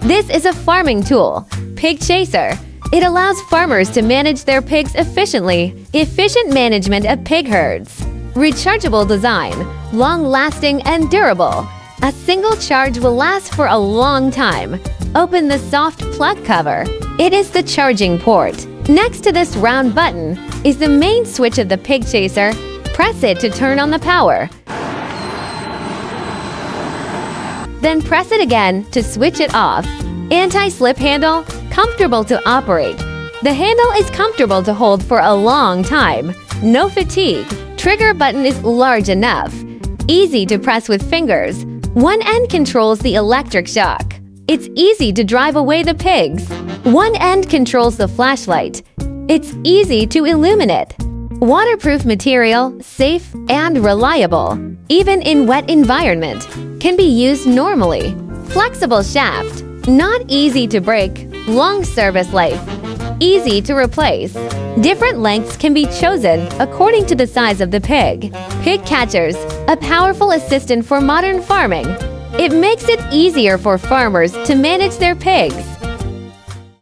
This is a farming tool, Pig Chaser. It allows farmers to manage their pigs efficiently. Efficient management of pig herds. Rechargeable design, long-lasting and durable. A single charge will last for a long time. Open the soft plug cover. It is the charging port. Next to this round button is the main switch of the Pig Chaser. Press it to turn on the power. Then press it again to switch it off. Anti-slip handle, comfortable to operate. The handle is comfortable to hold for a long time. No fatigue. Trigger button is large enough. Easy to press with fingers. One end controls the electric shock. It's easy to drive away the pigs. One end controls the flashlight. It's easy to illuminate. Waterproof material, safe and reliable. Even in wet environment. Can be used normally. Flexible shaft. Not easy to break. Long service life. Easy to replace. Different lengths can be chosen according to the size of the pig. Pig catchers, a powerful assistant for modern farming. It makes it easier for farmers to manage their pigs.